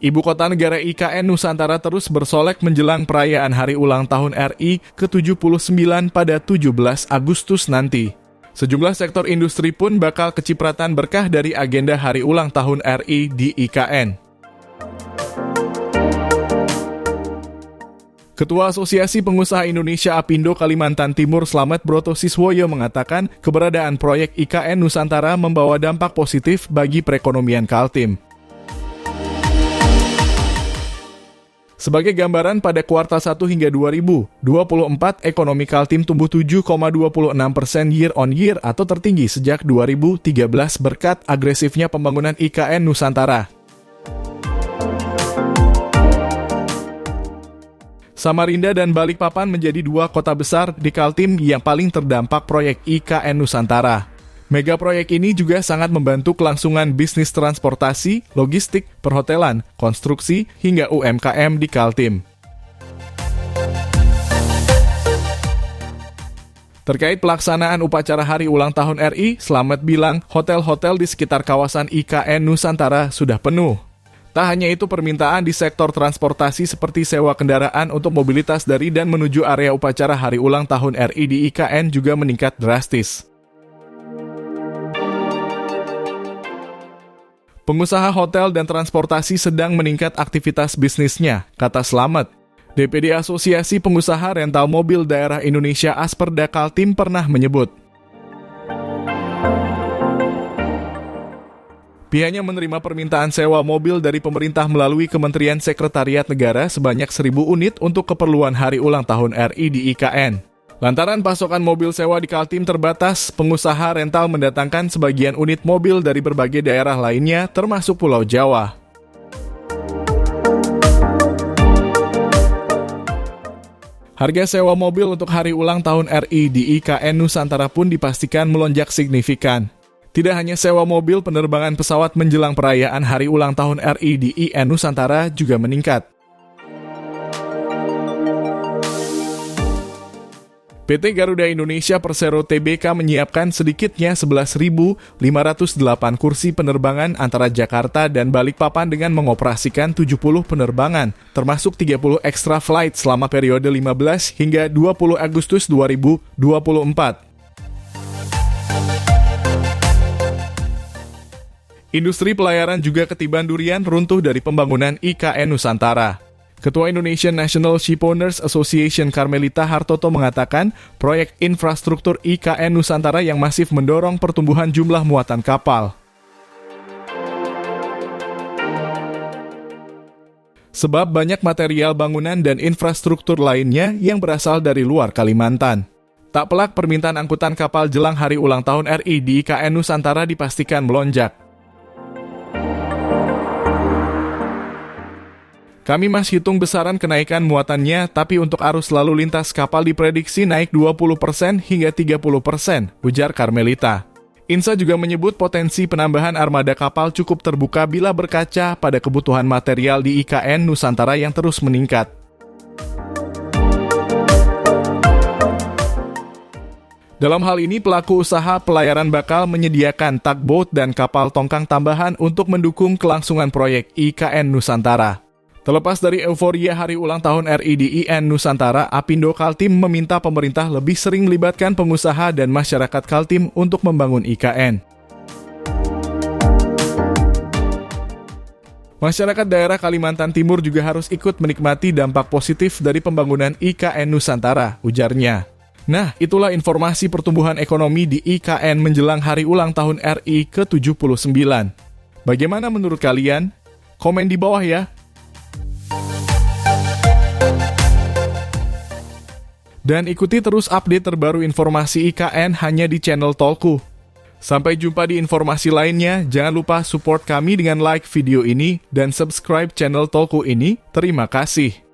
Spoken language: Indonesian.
Ibu kota negara IKN Nusantara terus bersolek menjelang perayaan Hari Ulang Tahun RI ke-79 pada 17 Agustus nanti. Sejumlah sektor industri pun bakal kecipratan berkah dari agenda Hari Ulang Tahun RI di IKN. Ketua Asosiasi Pengusaha Indonesia Apindo Kalimantan Timur Slamet Broto Siswoyo mengatakan keberadaan proyek IKN Nusantara membawa dampak positif bagi perekonomian Kaltim. Sebagai gambaran, pada kuartal 1 hingga 2024, ekonomi Kaltim tumbuh 7,26% year on year atau tertinggi sejak 2013 berkat agresifnya pembangunan IKN Nusantara. Samarinda dan Balikpapan menjadi dua kota besar di Kaltim yang paling terdampak proyek IKN Nusantara. Mega proyek ini juga sangat membantu kelangsungan bisnis transportasi, logistik, perhotelan, konstruksi, hingga UMKM di Kaltim. Terkait pelaksanaan upacara Hari Ulang Tahun RI, Slamet bilang hotel-hotel di sekitar kawasan IKN Nusantara sudah penuh. Tak hanya itu, permintaan di sektor transportasi seperti sewa kendaraan untuk mobilitas dari dan menuju area upacara Hari Ulang Tahun RI di IKN juga meningkat drastis. Pengusaha hotel dan transportasi sedang meningkat aktivitas bisnisnya, kata Slamet. DPD Asosiasi Pengusaha Rental Mobil Daerah Indonesia Asperda Kaltim pernah menyebut, pihaknya menerima permintaan sewa mobil dari pemerintah melalui Kementerian Sekretariat Negara sebanyak 1.000 unit untuk keperluan Hari Ulang Tahun RI di IKN. Lantaran pasokan mobil sewa di Kaltim terbatas, pengusaha rental mendatangkan sebagian unit mobil dari berbagai daerah lainnya, termasuk Pulau Jawa. Harga sewa mobil untuk Hari Ulang Tahun RI di IKN Nusantara pun dipastikan melonjak signifikan. Tidak hanya sewa mobil, penerbangan pesawat menjelang perayaan Hari Ulang Tahun RI di IN Nusantara juga meningkat. PT Garuda Indonesia Persero Tbk menyiapkan sedikitnya 11.508 kursi penerbangan antara Jakarta dan Balikpapan dengan mengoperasikan 70 penerbangan, termasuk 30 extra flight selama periode 15 hingga 20 Agustus 2024. Industri pelayaran juga ketiban durian runtuh dari pembangunan IKN Nusantara. Ketua Indonesian National Shipowners Association Carmelita Hartoto mengatakan proyek infrastruktur IKN Nusantara yang masif mendorong pertumbuhan jumlah muatan kapal. Sebab banyak material bangunan dan infrastruktur lainnya yang berasal dari luar Kalimantan. Tak pelak permintaan angkutan kapal jelang Hari Ulang Tahun RI di IKN Nusantara dipastikan melonjak. Kami masih hitung besaran kenaikan muatannya, tapi untuk arus lalu lintas kapal diprediksi naik 20% hingga 30%, ujar Carmelita. INSA juga menyebut potensi penambahan armada kapal cukup terbuka bila berkaca pada kebutuhan material di IKN Nusantara yang terus meningkat. Dalam hal ini, pelaku usaha pelayaran bakal menyediakan tugboat dan kapal tongkang tambahan untuk mendukung kelangsungan proyek IKN Nusantara. Terlepas dari euforia Hari Ulang Tahun RI di IN Nusantara, Apindo Kaltim meminta pemerintah lebih sering melibatkan pengusaha dan masyarakat Kaltim untuk membangun IKN. Masyarakat daerah Kalimantan Timur juga harus ikut menikmati dampak positif dari pembangunan IKN Nusantara, ujarnya. Nah, itulah informasi pertumbuhan ekonomi di IKN menjelang Hari Ulang Tahun RI ke-79. Bagaimana menurut kalian? Komen di bawah ya. Dan ikuti terus update terbaru informasi IKN hanya di channel Tolku. Sampai jumpa di informasi lainnya, jangan lupa support kami dengan like video ini dan subscribe channel Tolku ini. Terima kasih.